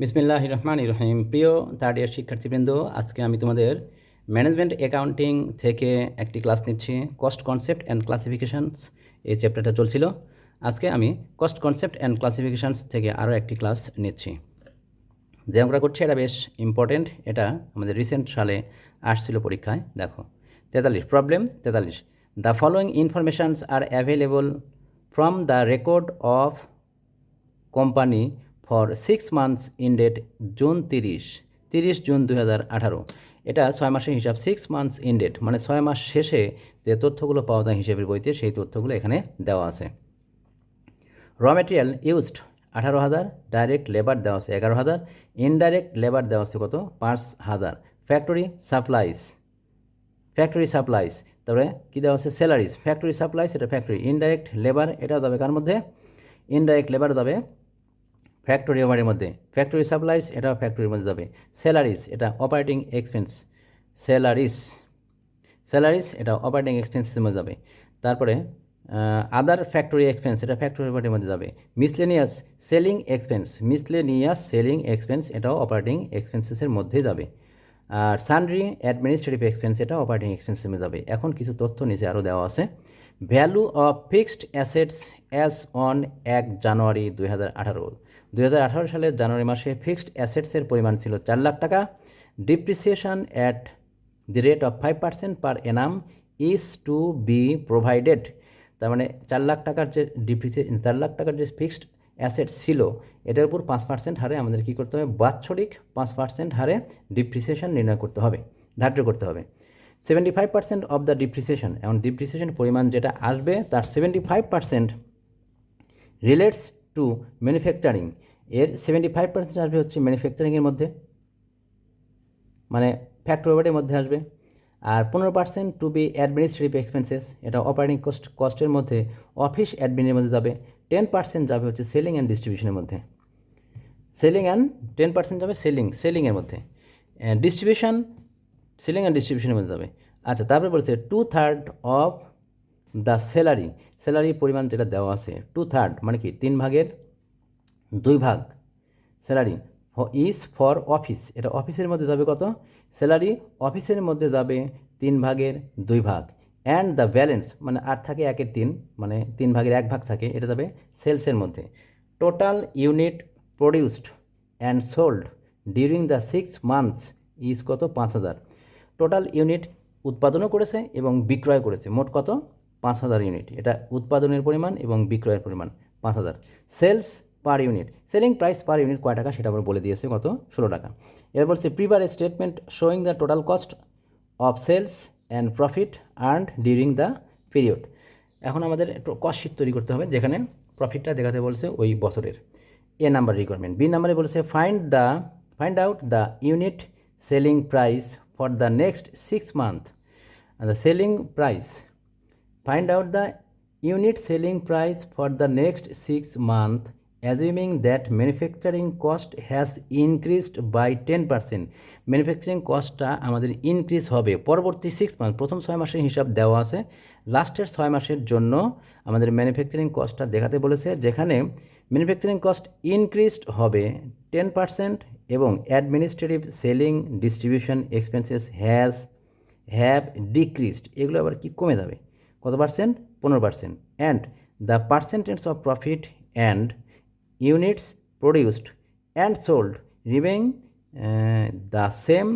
বিসমিল্লাহির রহমানির রহিম। প্রিয় থার্ড ইয়ার শিক্ষার্থীবৃন্দ, আজকে আমি তোমাদের ম্যানেজমেন্ট অ্যাকাউন্টিং থেকে একটি ক্লাস নিচ্ছি। কস্ট কনসেপ্ট অ্যান্ড ক্লাসিফিকেশনস এই চ্যাপ্টারটা চলছিল। আজকে আমি কস্ট কনসেপ্ট অ্যান্ড ক্লাসিফিকেশনস থেকে আরও একটি ক্লাস নিচ্ছি। যে আমরা করছি এটা বেশ ইম্পর্টেন্ট। এটা আমাদের রিসেন্ট সালে আসছিল পরীক্ষায়। দেখো 43 problem 43, the following informations R available from the record of company for 6 months ended June 30 June 2018। এটা 6 মাসের হিসাব। 6 মান্থস ইন্ডেড মানে 6 মাস শেষে যে তথ্যগুলো পাওয়া যায় হিসেবের বইতে, সেই তথ্যগুলো এখানে দেওয়া আছে। র মেটেরিয়াল ইউজড 18,000, ডাইরেক্ট লেবার দেওয়া আছে 11,000, ইনডাইরেক্ট লেবার দেওয়া আছে কত 5,000। ফ্যাক্টরি সাপ্লাইস, তারপরে কী দেওয়া আছে স্যালারিজ। ফ্যাক্টরি সাপ্লাইস এটা ফ্যাক্টরি, ইনডাইরেক্ট লেবার এটা দেবে কার মধ্যে, ইনডাইরেক্ট লেবার দেবে ফ্যাক্টরি ওভারের মধ্যে। ফ্যাক্টরি সাপ্লাইস এটাও ফ্যাক্টরির মধ্যে যাবে। স্যালারিজ এটা অপারেটিং এক্সপেন্স, স্যালারিজ এটা অপারেটিং এক্সপেন্সের মধ্যে যাবে। তারপরে আদার ফ্যাক্টরি এক্সপেন্স এটা ফ্যাক্টরি ওভারের মধ্যে যাবে। মিসলেনিয়াস সেলিং এক্সপেন্স এটাও অপারেটিং এক্সপেন্সেসের মধ্যেই যাবে। আর সানড্রি অ্যাডমিনিস্ট্রেটিভ এক্সপেন্স এটা অপারেটিং এক্সপেন্সের মধ্যে যাবে। এখন কিছু তথ্য নিচে আরও দেওয়া আছে। Value of fixed assets as on 1 জানুয়ারি 2018 সালের জানুয়ারি মাসে ফিক্সড অ্যাসেটসের পরিমাণ ছিল 4 লাখ টাকা। Depreciation at the rate of 5% per annum is to be provided. তার মানে 4 লাখ টাকার যে 4 লাখ টাকার যে ফিক্সড অ্যাসেট ছিল এটার উপর 5% হারে আমাদের কী করতে হবে, বাৎসরিক 5% হারে ডিপ্রিসিয়েশন নির্ণয় করতে হবে, ধার্য করতে হবে। 75% অফ দ্য ডিপ্রিসিয়েশন, এখন ডিপ্রিসিয়েশন পরিমাণ যেটা আসবে তার 75% রিলেটস টু ম্যানুফ্যাকচারিং। এর 75% আসবে হচ্ছে ম্যানুফ্যাকচারিংয়ের মধ্যে, মানে ফ্যাক্টরি ওভারের মধ্যে আসবে। আর 15% টু বি অ্যাডমিনিস্ট্রেটিভ এক্সপেন্সেস, এটা অপারেটিং কস্টের মধ্যে অফিস অ্যাডমিনের মধ্যে যাবে। 10% যাবে হচ্ছে সেলিং অ্যান্ড ডিস্ট্রিবিউশনের মধ্যে, 10% যাবে সেলিংয়ের মধ্যে। ডিস্ট্রিবিউশন সেলিং অ্যান্ড ডিস্ট্রিবিউশনের মধ্যে যাবে। আচ্ছা, তারপরে বলছে 2/3 অফ দ্য স্যালারি পরিমাণ যেটা দেওয়া আছে 2/3 মানে কি 3/2 স্যালারি ইজ ফর অফিস, এটা অফিসের মধ্যে যাবে কত, স্যালারি অফিসের মধ্যে যাবে 3/2। অ্যান্ড দ্য ব্যালেন্স মানে আর থাকে 1/3 মানে 3/1 থাকে, এটা যাবে সেলসের মধ্যে। Total unit produced and sold during the 6 months is কত 5,000। টোটাল ইউনিট উৎপাদনও করেছে এবং বিক্রয় করেছে, মোট কত 5,000 ইউনিট। এটা উৎপাদনের পরিমাণ এবং বিক্রয়ের পরিমাণ 5,000। Sales per unit, selling price per unit কয় টাকা সেটা আবার বলে দিয়েছে, কত 16 টাকা। এবার বলছে prepare a statement showing the total cost of sales and profit earned during the period. এখন আমাদের একটু কস্ট শিট তৈরি করতে হবে যেখানে প্রফিটটা দেখাতে বলছে ওই বছরের। এ নাম্বার রিকোয়ারমেন্ট। বি নাম্বারে বলছে find out the unit selling price for the next 6 month. The selling price, find out the unit selling price for the next 6 month assuming that manufacturing cost has increased by 10%। Manufacturing কস্টটা আমাদের increase হবে পরবর্তী 6 month. প্রথম 6 মাসের হিসাব দেওয়া আছে, লাস্টের 6 মাসের জন্য আমাদের ম্যানুফ্যাকচারিং কস্টটা দেখাতে বলেছে, যেখানে ম্যানুফ্যাকচারিং কস্ট ইনক্রিজড হবে 10% এবং administrative selling distribution expenses have decreased, এগুলো আবার কি কমে যাবে কত percent, 15%। And the percentage of profit and units produced and sold remain the same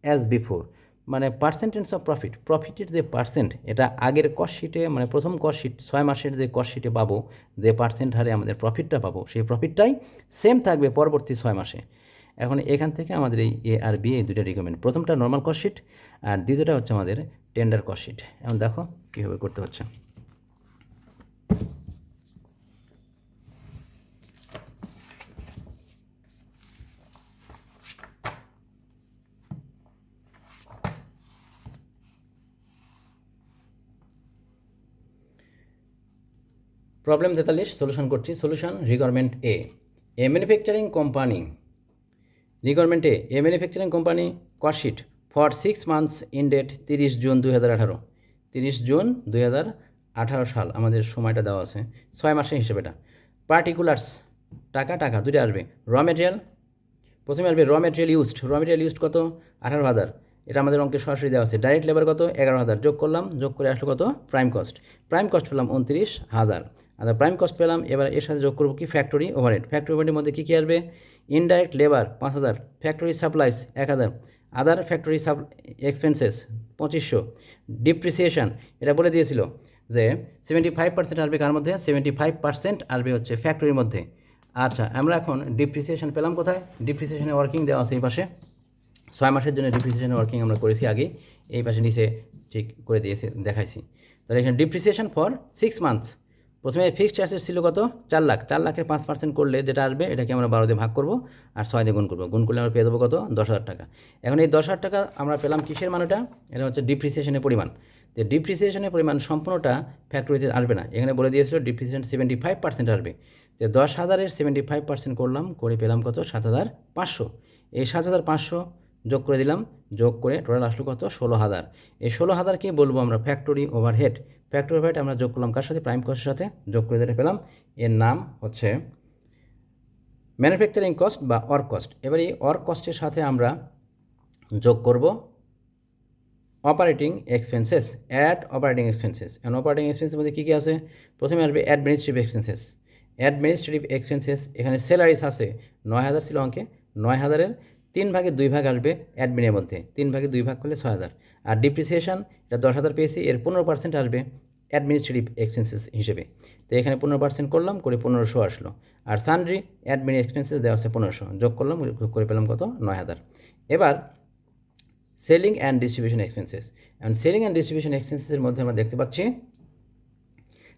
as before. মানে পার্সেন্টেজ অফ প্রফিটের যে পার্সেন্ট, এটা আগের কস্ট শিটে মানে প্রথম কস্ট শিট 6 মাসের যে কস্ট শিটে পাবো, যে পার্সেন্ট হারে আমাদের প্রফিটটা পাবো সেই প্রফিটটাই সেম থাকবে পরবর্তী 6 মাসে। এখন এখান থেকে আমাদের এই এ আর বি এই দুটো রিকমেন্ড, প্রথমটা নর্মাল কস্ট শিট আর দ্বিতীয়টা হচ্ছে আমাদের টেন্ডার কস্ট শিট। এখন দেখো কীভাবে করতে হচ্ছে। প্রবলেম 43 সলিউশন করছি। Solution requirement a manufacturing company, requirement a manufacturing company cost sheet for 6 months ended 30 June 2018। 30 June 2018 সাল আমাদের সময়টা দেওয়া আছে, 6 মাসের হিসেবে। এটা পার্টিকুলার্স টাকা দুটো আসবে। র মেটেরিয়াল প্রথমে আসবে র মেটেরিয়াল ইউজড কত 18,000, এটা আমাদের অঙ্কে সরাসরি দেওয়া আছে। ডাইরেক্ট লেবার কত 11,000, যোগ করলাম, যোগ করে আসলো কত প্রাইম কস্ট পেলাম 29,000। আচ্ছা প্রাইম কস্ট পেলাম, এবার এর সাথে যোগ করবো কি ফ্যাক্টরি ওভারহেডের মধ্যে কী কী আসবে, ইনডাইরেক্ট লেবার 5,000, ফ্যাক্টরি সাপ্লাইস 1,000, আদার ফ্যাক্টরি এক্সপেন্সেস 2500, ডিপ্রিসিয়েশন এটা বলে দিয়েছিল যে 75% আসবে কার মধ্যে, 75% আসবে হচ্ছে ফ্যাক্টরির মধ্যে। আচ্ছা আমরা এখন ডিপ্রিসিয়েশন পেলাম কোথায়, ডিপ্রিসিয়েশনের ওয়ার্কিং দেওয়া আছে এই পাশে, 6 মাসের জন্য ডিপ্রিসিয়েশনের ওয়ার্কিং আমরা করেছি আগে, এই পাশে নিচে ঠিক করে দিয়েছি দেখাইছি। তাহলে এখানে ডিপ্রিসিয়েশন ফর 6 মান্থস, প্রথমে ফিক্সড অ্যাসেট ছিল কত 4 লাখ, 4 লাখের 5% করলে যেটা আসবে এটাকে আমরা 12 দিয়ে ভাগ করবো আর 6 দিয়ে গুণ করবো, গুণ করলে আমরা পেয়ে দেবো কত 10,000 টাকা। এখন এই 10,000 টাকা আমরা পেলাম কিসের মানটা, এটা হচ্ছে ডিপ্রিসিয়েশনের পরিমাণ। তো ডিপ্রিসিয়েশনের পরিমাণ সম্পূর্ণটা ফ্যাক্টরিতে আসবে না, এখানে বলে দিয়েছিল ডিপ্রিসিয়েশন 75% আসবে। তো 10,000-এর 75% করলাম, করে পেলাম কত 7,500, এই 7,500 যোগ করে দিলাম, যোগ করে টোটাল আসলো কত 16,000। এই 16,000কে বলবো আমরা ফ্যাক্টরি ওভারহেড আমরা যোগ করলাম কার সাথে, প্রাইম কস্টের সাথে যোগ করে যেটা পেলাম এর নাম হচ্ছে ম্যানুফ্যাকচারিং কস্ট বা ওয়ার্ক কস্ট। এবার এই ওয়ার্ক কস্টের সাথে আমরা যোগ করব অপারেটিং এক্সপেন্সেস, অপারেটিং এক্সপেন্সের মধ্যে কী কী আছে, প্রথমে আসবে অ্যাডমিনিস্ট্রেটিভ এক্সপেন্সেস, এখানে স্যালারিস আছে 9,000 ছিল অঙ্কে, 9,000-এর 3 ভাগে 2 ভাগ আসবে অ্যাডমিনের মধ্যে, 3 ভাগে 2 ভাগ করলে 6,000। আর ডিপ্রিসিয়েশন এটা 10,000 পেয়েছি, এর 15% আসবে অ্যাডমিনিস্ট্রেটিভ এক্সপেন্সেস হিসেবে, তো এখানে 15% করলাম, করে 1,500 আসলো। আর সানড্রি অ্যাডমিন এক্সপেন্সেস দেওয়া আছে 1,500, যোগ করলাম, করে পেলাম কত 9,000। এবার সেলিং অ্যান্ড ডিস্ট্রিবিউশন এক্সপেন্সেস, এবং সেলিং অ্যান্ড ডিস্ট্রিবিউশন এক্সপেন্সেসের মধ্যে আমরা দেখতে পাচ্ছি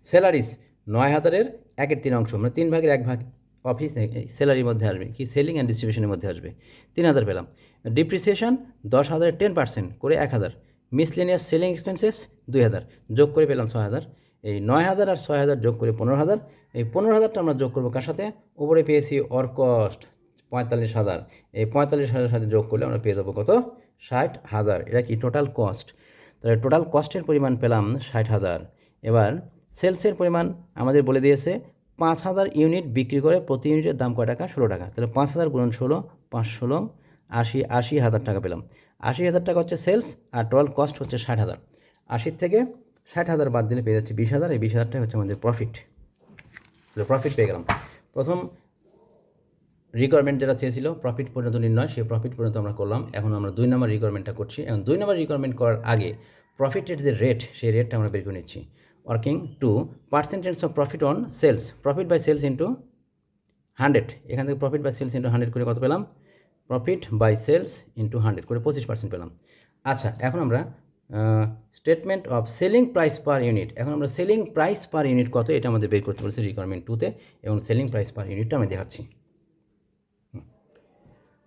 স্যালারিস 9,000-এর 1/3 অংশ, মানে 3 ভাগের 1 ভাগ অফিস স্যালারির মধ্যে আসবে, কি সেলিং অ্যান্ড ডিস্ট্রিবিউশনের মধ্যে আসবে, 3,000 পেলাম। ডিপ্রিসিয়েশন 10,000-এর 10% করে 1,000, মিসলেনিয়াস সেলিং এক্সপেন্সেস 2,000, যোগ করে পেলাম 6,000। এই 9,000 আর 6,000 যোগ করে 15,000, এই 15,000টা আমরা যোগ করবো কার সাথে, উপরে পেয়েছি ওয়ার্ক কস্ট 45,000, এই 45,000-এর সাথে যোগ করলে আমরা পেয়ে যাবো কত 60,000, এটা কি টোটাল কস্ট। তাহলে টোটাল কস্টের পরিমাণ পেলাম 60,000। এবার সেলসের পরিমাণ আমাদের বলে দিয়েছে 5,000 ইউনিট বিক্রি করে প্রতি ইউনিটের দাম কয় টাকা, 16 টাকা। তাহলে 5,000 গুণন 16, 5 16 80,000 টাকা পেলাম। 80,000 টাকা হচ্ছে সেলস, আর টোটাল কস্ট হচ্ছে 60,000। 80 থেকে 60,000 বাদ দিলে পেয়ে যাচ্ছে 20,000, এই 20,000টাই হচ্ছে আমাদের প্রফিট। প্রফিট পেয়ে গেলাম। প্রথম রিকোয়ারমেন্ট যেটা চেয়েছিল প্রফিট পর্যন্ত নির্ণয়, সেই প্রফিট পর্যন্ত আমরা করলাম। এখন আমরা 2 নম্বর রিকোয়ারমেন্টটা করছি, এবং 2 নম্বর রিকোয়ারমেন্ট করার আগে প্রফিটের যে রেট, সেই রেটটা আমরা বের করে নিচ্ছি। Working to percentage of profit on sales, profit by sales into 100, এখান থেকে প্রফিট বাই সেলস ইন্টু 100 করে কত পেলাম, প্রফিট বাই সেলস ইন্টু 100 করে 25% পেলাম। আচ্ছা এখন আমরা statement of selling price per unit, এখন আমরা সেলিং প্রাইস পার ইউনিট কত এটা আমাদের বের করতে বলেছি রিকোয়ারমেন্ট 2-তে, এবং সেলিং প্রাইস পার ইউনিটটা আমি দেখাচ্ছি।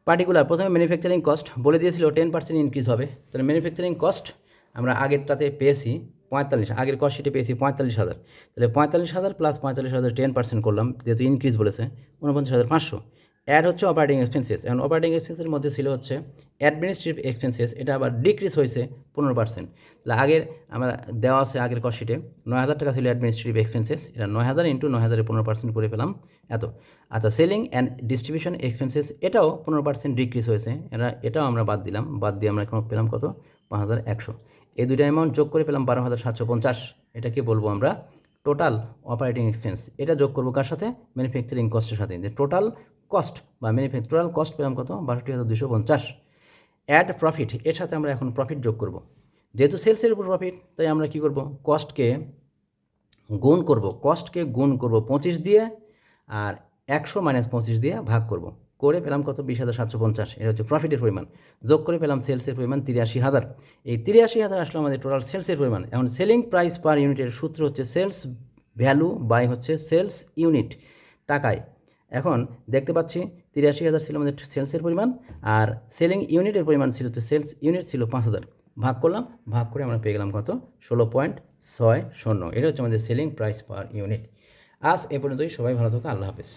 পার্টিকুলার প্রথমে ম্যানুফ্যাকচারিং কস্ট বলে দিয়েছিল 10% ইনক্রিজ হবে, তাহলে ম্যানুফ্যাকচারিং কস্ট আমরা আগেরটাতে পেয়েছি 45, আগের কস্ট শিটে পেয়েছি 45,000, তাহলে 45,000 প্লাস 45,000 10% করলাম, যেহেতু ইনক্রিজ বলেছে 49,500। অ্যাড হচ্ছে অপারেটিং এক্সপেন্সেস, এবং অপারেটিং এক্সপেন্সের মধ্যে ছিল হচ্ছে অ্যাডমিনিস্ট্রেটিভ এক্সপেন্সেস, এটা আবার ডিক্রিজ হয়েছে 15%। তাহলে আগের আমরা দেওয়া আছে আগের কস্ট শিটে 9,000 টাকা ছিল অ্যাডমিনিস্ট্রেটিভ এক্সপেন্সেস, এটা 9,000 ইন্টু 9,000-এর 15% করে পেলাম এত। আচ্ছা সেলিং অ্যান্ড ডিস্ট্রিবিউশন এক্সপেন্সেস এটাও 15% ডিক্রিজ হয়েছে, এটাও আমরা বাদ দিলাম, বাদ দিয়ে আমরা এখন পেলাম কত 5,100। এই দুইটা অ্যামাউন্ট যোগ করে পেলাম 12,750, এটাকে বলবো আমরা টোটাল অপারেটিং এক্সপেন্স। এটা যোগ করবো কার সাথে, ম্যানুফ্যাকচারিং কস্টের সাথে, যে টোটাল কস্ট বা টোটাল কস্ট পেলাম কত 62,250। অ্যাড প্রফিট, এর সাথে আমরা এখন প্রফিট যোগ করব, যেহেতু সেলসের উপর প্রফিট, তাই আমরা কি করব, কস্টকে গুণ করব 25 দিয়ে, আর 100 মাইনাস 25 দিয়ে ভাগ করব, করে পেলাম কত 20,750, এটা হচ্ছে প্রফিটের পরিমাণ। যোগ করে পেলাম সেলসের পরিমাণ 83,000, এই 83,000 আসলে আমাদের টোটাল সেলসের পরিমাণ। এখন সেলিং প্রাইস পার ইউনিটের সূত্র হচ্ছে সেলস ভ্যালু বাই হচ্ছে সেলস ইউনিট টাকায়। এখন দেখতে পাচ্ছি 83,000 ছিল আমাদের সেলসের পরিমাণ, আর সেলিং ইউনিটের পরিমাণ ছিল, তো সেলস ইউনিট ছিল 5,000, ভাগ করলাম, ভাগ করে আমরা পেয়ে গেলাম কত 16.60, এটা হচ্ছে আমাদের সেলিং প্রাইস পার ইউনিট। আজ এ পর্যন্তই, সবাই ভালো থাকো, আল্লাহ হাফেজ।